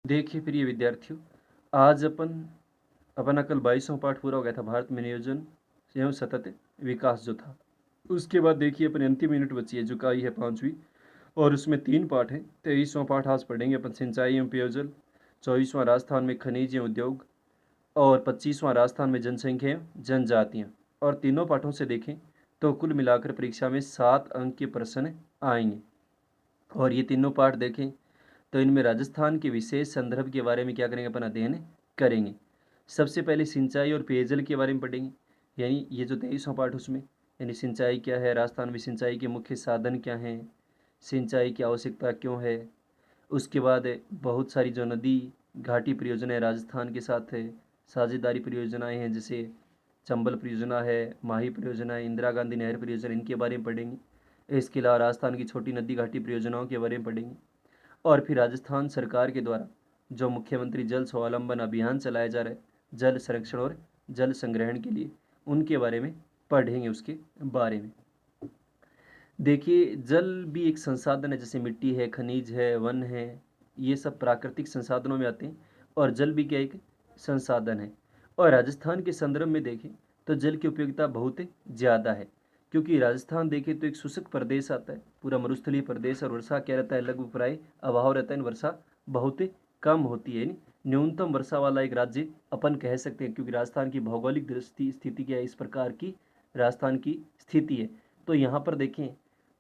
देखिए प्रिय विद्यार्थियों, आज अपना कल 22वां पाठ पूरा हो गया था, भारत में नियोजन एवं सतत विकास जो था। उसके बाद देखिए अपनी अंतिम यूनिट बची है जो इकाई है 5वीं, और उसमें 3 पाठ हैं। 23वां पाठ आज पढ़ेंगे अपन सिंचाई एवं पेयजल, 24वां राजस्थान में खनिज एवं उद्योग, और 25वां राजस्थान में जनसंख्या एवं जनजातियाँ। और तीनों पाठों से देखें तो कुल मिलाकर परीक्षा में 7 अंक के प्रश्न आएंगे। और ये तीनों पाठ देखें तो इनमें राजस्थान के विशेष संदर्भ के बारे में क्या करेंगे, अपन अध्ययन करेंगे। सबसे पहले सिंचाई और पेयजल के बारे में पढ़ेंगे, यानी ये जो 23वां पाठ उसमें, यानी सिंचाई क्या है, राजस्थान में सिंचाई के मुख्य साधन क्या हैं, सिंचाई की आवश्यकता क्यों है। उसके बाद बहुत सारी जो नदी घाटी परियोजनाएं राजस्थान के साथ है, साझेदारी परियोजनाएं हैं, जैसे चंबल परियोजना है, माही परियोजना है, इंदिरा गांधी नहर परियोजना, इनके बारे में पढ़ेंगे। इसके अलावा राजस्थान की छोटी नदी घाटी परियोजनाओं के बारे में पढ़ेंगे। और फिर राजस्थान सरकार के द्वारा जो मुख्यमंत्री जल स्वावलंबन अभियान चलाया जा रहा है जल संरक्षण और जल संग्रहण के लिए, उनके बारे में पढ़ेंगे। उसके बारे में देखिए, जल भी एक संसाधन है, जैसे मिट्टी है, खनिज है, वन है, ये सब प्राकृतिक संसाधनों में आते हैं। और जल भी क्या एक संसाधन है। और राजस्थान के संदर्भ में देखें तो जल की उपयोगिता बहुत ज़्यादा है, क्योंकि राजस्थान देखें तो एक शुष्क प्रदेश आता है, पूरा मरुस्थलीय प्रदेश, और वर्षा क्या रहता है, लगभग प्राय अभाव रहता है, वर्षा बहुत कम होती है, यानी न्यूनतम वर्षा वाला एक राज्य अपन कह सकते हैं, क्योंकि राजस्थान की भौगोलिक दृष्टि स्थिति क्या है, इस प्रकार की राजस्थान की स्थिति है। तो यहाँ पर देखें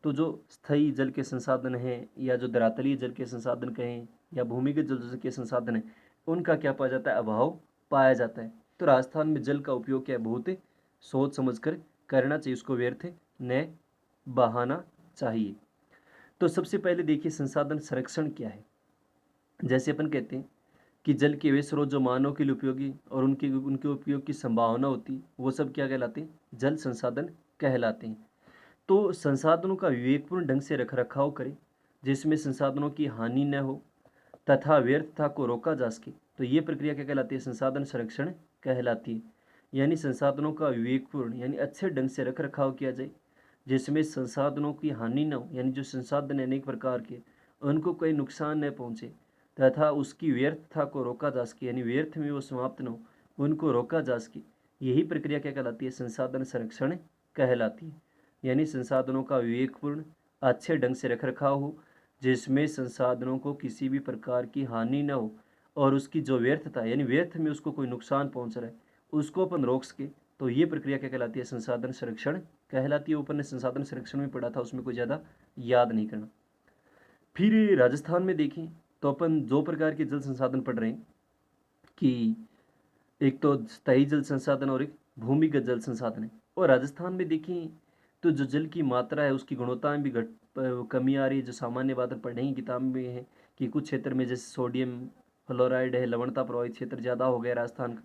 तो जो स्थायी जल के संसाधन हैं, या जो धरातलीय जल के संसाधन कहें, या भूमिगत जल के संसाधन हैं, उनका क्या पाया जाता है, अभाव पाया जाता है। तो राजस्थान में जल का उपयोग क्या है, बहुत सोच समझ कर करना चाहिए, उसको व्यर्थ न बहाना चाहिए। तो सबसे पहले देखिए संसाधन संरक्षण क्या है। जैसे अपन कहते हैं कि जल के वे स्रोत जो मानव के लिए उपयोगी और उनके उनके उपयोग की संभावना होती है, वो सब क्या कहलाते हैं, जल संसाधन कहलाते हैं। तो संसाधनों का विवेकपूर्ण ढंग से रख रखाव करें, जिसमें संसाधनों की हानि न हो तथा व्यर्थता को रोका जा सके, तो ये प्रक्रिया क्या कहलाती है, संसाधन संरक्षण कहलाती है। यानी संसाधनों का विवेकपूर्ण यानी अच्छे ढंग से रख रखाव किया जाए, जिसमें संसाधनों की हानि न हो, यानी जो संसाधन है अनेक प्रकार के, उनको कोई नुकसान न पहुँचे, तथा उसकी व्यर्थता को रोका जा सके, यानी व्यर्थ में वो समाप्त न हो, उनको रोका जा सके। यही प्रक्रिया क्या कहलाती है, संसाधन संरक्षण कहलाती है। यानी संसाधनों का विवेकपूर्ण अच्छे ढंग से रख रखाव हो, जिसमें संसाधनों को किसी भी प्रकार की हानि न हो, और उसकी जो व्यर्थता यानी व्यर्थ में उसको कोई नुकसान पहुंच रहा है, उसको अपन रोक सके, तो ये प्रक्रिया क्या कहलाती है, संसाधन संरक्षण कहलाती है। ऊपर ने संसाधन संरक्षण में पढ़ा था, उसमें कोई ज़्यादा याद नहीं करना। फिर राजस्थान में देखें तो अपन दो प्रकार के जल संसाधन पढ़ रहे हैं, कि एक तो स्थायी जल संसाधन और एक भूमिगत जल संसाधन है। और राजस्थान में देखें तो जो जल की मात्रा है, उसकी गुणवत्ता में भी कमी आ रही है। जो सामान्य बात पढ़ने की किताब में है कि कुछ क्षेत्र में जैसे सोडियम फ्लोराइड है, लवणता प्रभावित क्षेत्र ज़्यादा हो गया राजस्थान का।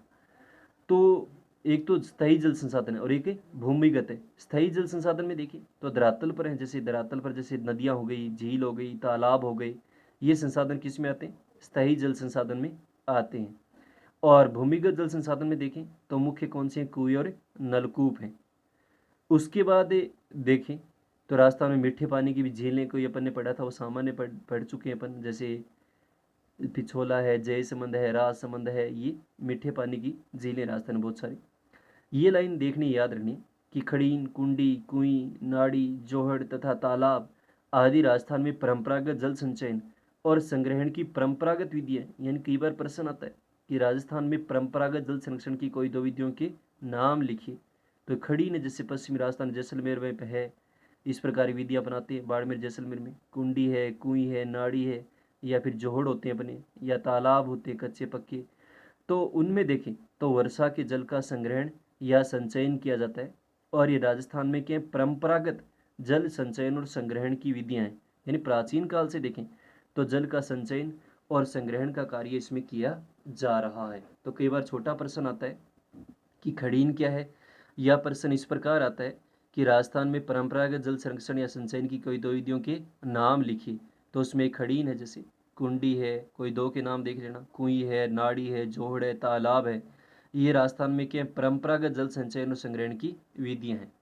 तो एक तो स्थायी जल संसाधन है और एक भूमिगत है। स्थायी जल संसाधन में देखिए तो धरातल पर है, जैसे धरातल पर जैसे नदियाँ हो गई, झील हो गई, तालाब हो गए, ये संसाधन किस में आते हैं, स्थायी जल संसाधन में आते हैं। और भूमिगत जल संसाधन में देखें तो मुख्य कौन से हैं, कुएं और नलकूप हैं। उसके बाद देखें तो राजस्थान में मीठे पानी की भी झीलें कोई अपन ने पढ़ा था, वो सामान्य पढ़ चुके हैं अपन, जैसे पिछोला है, जयसमंद है, राजसमंद है, ये मीठे पानी की झीलें राजस्थान में बहुत सारी। ये लाइन देखनी याद रखनी कि खड़ीन, कुंडी, कुई, नाड़ी, जोहड़ तथा तालाब आदि राजस्थान में परंपरागत जल संचयन और संग्रहण की परंपरागत विधियाँ, यानी कई बार प्रश्न आता है कि राजस्थान में परंपरागत जल संरक्षण की कोई दो विधियों के नाम लिखिए। तो खड़ी ने जैसे पश्चिमी राजस्थान जैसलमेर में है, इस प्रकार की विधियाँ अपनाते हैं। बाड़मेर जैसलमेर में कुंडी है, कुई है, नाड़ी है, या फिर जोहड़ होते हैं अपने, या तालाब होते हैं कच्चे पक्के। तो उनमें देखें तो वर्षा के जल का संग्रहण या संचयन किया जाता है। और ये राजस्थान में क्या परंपरागत जल संचयन और संग्रहण की विधियां हैं, यानी प्राचीन काल से देखें तो जल का संचयन और संग्रहण का कार्य इसमें किया जा रहा है। तो कई बार छोटा प्रश्न आता है कि खड़ीन क्या है, या प्रश्न इस प्रकार आता है कि राजस्थान में परंपरागत जल संरक्षण या संचयन की कोई दो विधियों के नाम लिखिए। तो उसमें एक खड़ीन है, जैसे कुंडी है, कोई दो के नाम देख लेना, कुई है, नाड़ी है, जोहड़ है, तालाब है, ये राजस्थान में क्या परंपरागत जल संचयन और संग्रहण की विधियां हैं।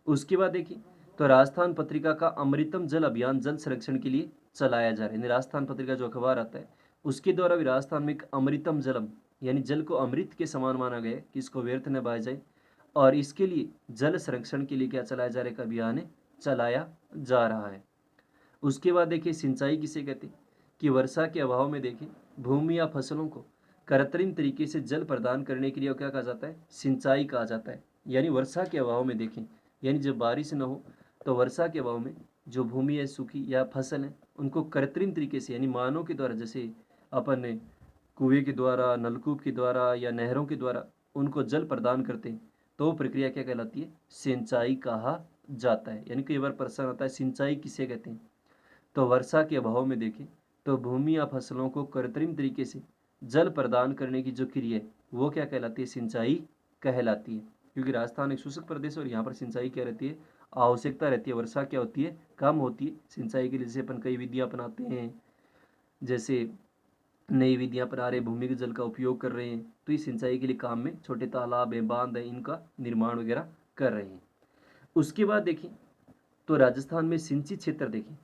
उसके बाद देखिए तो राजस्थान पत्रिका का अमृतम जल अभियान जल संरक्षण के लिए चलाया जा रहा है। राजस्थान पत्रिका जो अखबार आता है, उसके द्वारा भी राजस्थान में एक अमृतम जलम यानी जल को अमृत के समान माना गया कि इसको व्यर्थ न बहाया जाए, और इसके लिए जल संरक्षण के लिए क्या चलाया जा रहा है, एक अभियान चलाया जा रहा है। उसके बाद देखिए सिंचाई किसे कहते हैं, कि वर्षा के अभाव में देखिए भूमि या फसलों को कृत्रिम तरीके से जल प्रदान करने के लिए क्या कहा जाता है, सिंचाई कहा जाता है। यानी वर्षा के अभाव में देखें, यानी जब बारिश न हो तो वर्षा के अभाव में जो भूमि है सूखी या फसल है उनको कृत्रिम तरीके से यानी मानव के द्वारा, जैसे अपन कुएं के द्वारा, नलकूप के द्वारा या नहरों के द्वारा उनको जल प्रदान करते हैं, तो वो प्रक्रिया क्या कहलाती है, सिंचाई कहा जाता है। यानी कई बार प्रश्न आता है सिंचाई किसे कहते हैं, तो वर्षा के अभाव में देखें तो भूमि या फसलों को कृत्रिम तरीके से जल प्रदान करने की जो क्रिया है वो क्या कहलाती है, सिंचाई कहलाती है। क्योंकि राजस्थान एक शुष्क प्रदेश है और यहाँ पर सिंचाई क्या रहती है, आवश्यकता रहती है। वर्षा क्या होती है, कम होती है। सिंचाई के लिए जैसे अपन कई विधियाँ अपनाते हैं, जैसे नई विधियाँ अपना रहे, भूमिगत जल का उपयोग कर रहे हैं, तो ये सिंचाई के लिए काम में छोटे तालाब है, बांध है, इनका निर्माण वगैरह कर रहे हैं। उसके बाद देखें तो राजस्थान में सिंचित क्षेत्र देखें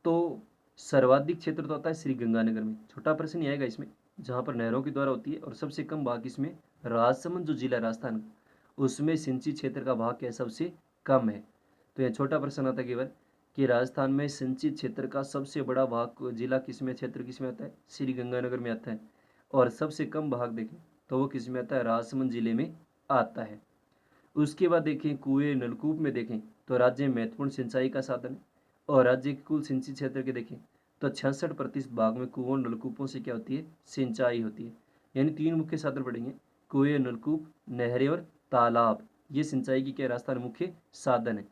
तो सर्वाधिक क्षेत्र तो आता है श्री गंगानगर में। छोटा प्रश्न ये आएगा इसमें, जहाँ पर नहरों के द्वारा होती है, और सबसे कम भाग इसमें राजसमंद जो जिला है राजस्थान का, उसमें सिंचित क्षेत्र का भाग क्या है, सबसे कम है। तो यह छोटा प्रश्न आता है केवल कि राजस्थान में सिंचित क्षेत्र का सबसे बड़ा भाग जिला किसमें, क्षेत्र किसमें आता है, श्री गंगानगर में आता है। और सबसे कम भाग देखें तो वो किसमें आता है, राजसमंद जिले में आता है। उसके बाद देखें कुएं नलकूप में देखें तो राज्य में महत्वपूर्ण सिंचाई का साधन है। और राज्य के कुल सिंचित क्षेत्र के देखें तो 66% भाग में कुओं नलकूपों से क्या होती है, सिंचाई होती है। यानी तीन मुख्य साधन पड़ेंगे, कुएं, नलकूप, नहरें और तालाब। ये सिंचाई की क्या राजस्थान मुख्य साधन है।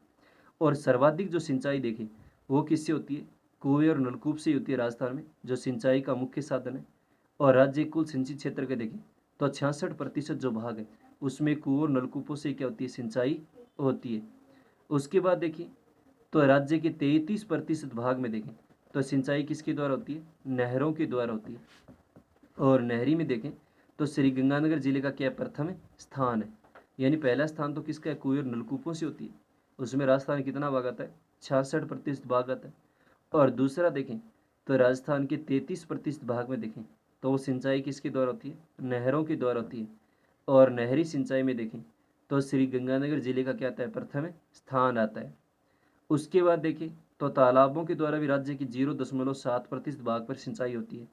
और सर्वाधिक जो सिंचाई देखें वो किससे होती है, कुएं और नलकूप से होती है राजस्थान में, जो सिंचाई का मुख्य साधन है। और राज्य कुल सिंचित क्षेत्र के देखें तो 66% जो भाग है उसमें कुओं और नलकूपों से क्या होती है, सिंचाई होती है। उसके बाद देखिए तो राज्य के 33% भाग में देखें तो सिंचाई किसके द्वारा होती है, नहरों के द्वारा होती है। और नहरी में देखें तो श्री गंगानगर जिले का क्या प्रथम स्थान है। यानी पहला स्थान तो किसका है, कुएं और नलकूपों से होती है। उसमें राजस्थान कितना भाग आता है, 66% भाग आता है। और दूसरा देखें तो राजस्थान के 33% भाग में देखें तो वो सिंचाई किसके द्वारा होती है, नहरों के द्वारा होती है। और नहरी सिंचाई में देखें तो श्री गंगानगर जिले का क्या आता है, प्रथम स्थान आता है। उसके बाद देखें तो तालाबों के द्वारा भी राज्य की 0.7% भाग पर सिंचाई होती है।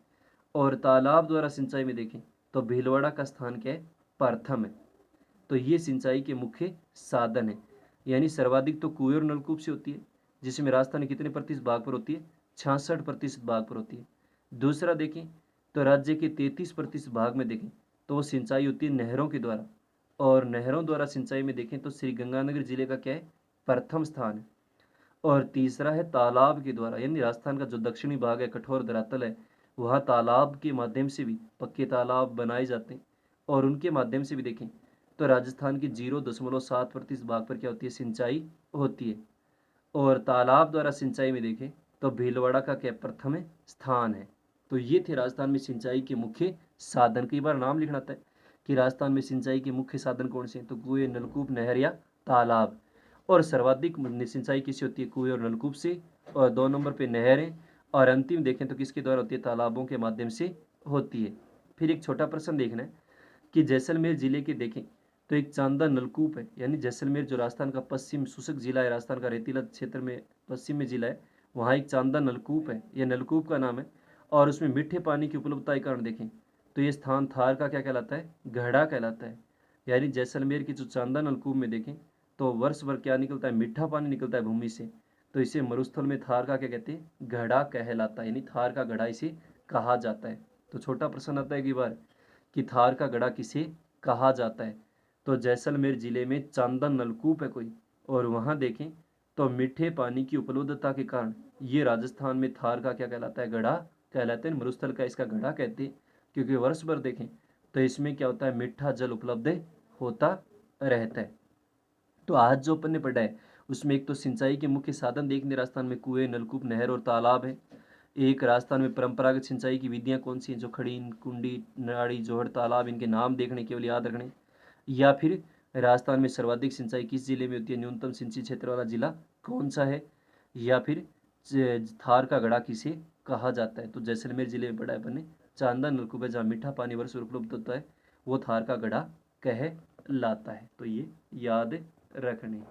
और तालाब द्वारा सिंचाई में देखें तो भीलवाड़ा का स्थान क्या है, प्रथम है। तो ये सिंचाई के मुख्य साधन है। यानी सर्वाधिक तो कुएं और नलकूप से होती है, जिसमें राजस्थान कितने प्रतिशत भाग पर होती है, 66% भाग पर होती है। दूसरा देखें तो राज्य के 33% भाग में देखें तो वो सिंचाई होती है नहरों के द्वारा। और नहरों द्वारा सिंचाई में देखें तो श्री गंगानगर जिले का क्या है, प्रथम स्थान है। और तीसरा है तालाब के द्वारा, यानी राजस्थान का जो दक्षिणी भाग है, कठोर धरातल है, वहाँ तालाब के माध्यम से भी पक्के तालाब बनाए जाते हैं। और उनके माध्यम से भी देखें तो राजस्थान की 0.7% भाग पर क्या होती है, सिंचाई होती है। और तालाब द्वारा सिंचाई में देखें तो भीलवाड़ा का क्या प्रथम स्थान है। तो ये थे राजस्थान में सिंचाई के मुख्य साधन। कई बार नाम लिखना आता है कि राजस्थान में सिंचाई के मुख्य साधन कौन से हैं, तो कुएं, नलकूप, नहर या तालाब। और सर्वाधिक सिंचाई किससे होती है, कुएं और नलकूप से। और 2 नंबर पे नहरें। और अंतिम देखें तो किसके द्वारा होती है, तालाबों के माध्यम से होती है। फिर एक छोटा प्रश्न देखना है कि जैसलमेर जिले के देखें तो एक चांदा नलकूप है। यानी जैसलमेर जो राजस्थान का पश्चिम शुष्क जिला है, राजस्थान का रेतीला क्षेत्र में पश्चिम में जिला है, वहाँ एक चांदा नलकूप है, यह नलकूप का नाम है। और उसमें मीठे पानी की उपलब्धता के कारण देखें तो ये स्थान थार का क्या कहलाता है, घड़ा कहलाता है। यानी जैसलमेर की जो चांदा नलकूप में देखें तो वर्ष भर क्या निकलता है, मीठा पानी निकलता है भूमि से। तो इसे मरुस्थल में थार का क्या कहते हैं, घड़ा कहलाता है। यानी थार का घड़ा इसे कहा जाता है। तो छोटा प्रश्न आता है कि बार कि थार का घड़ा किसे कहा जाता है, तो जैसलमेर जिले में चांदा नलकूप है कोई, और वहाँ देखें तो मीठे पानी की उपलब्धता के कारण ये राजस्थान में थार का क्या कहलाता है, घड़ा कहलाते हैं। मरुस्थल का इसका घड़ा कहते हैं, क्योंकि वर्ष भर देखें तो इसमें क्या होता है, मीठा जल उपलब्ध होता रहता है। तो आज जो अपन ने पढ़ा है उसमें एक तो सिंचाई के मुख्य साधन देखने राजस्थान में कुएं, नलकूप, नहर और तालाब है। एक राजस्थान में परंपरागत सिंचाई की विधियां कौन सी हैं, जो खड़ीन, कुंडी, नाड़ी, जोहड़, तालाब, इनके नाम देखने केवल याद रखने। या फिर राजस्थान में सर्वाधिक सिंचाई किस जिले में होती है, न्यूनतम सिंचित क्षेत्र वाला जिला कौन सा है। या फिर थार का गढ़ा किसे कहा जाता है, तो जैसलमेर जिले में पढ़ा है अपन ने चांदा नलकूप है जहाँ मीठा पानी वर्ष उपलब्ध होता है वो थार का गढ़ा कह लाता है। तो ये याद रखने।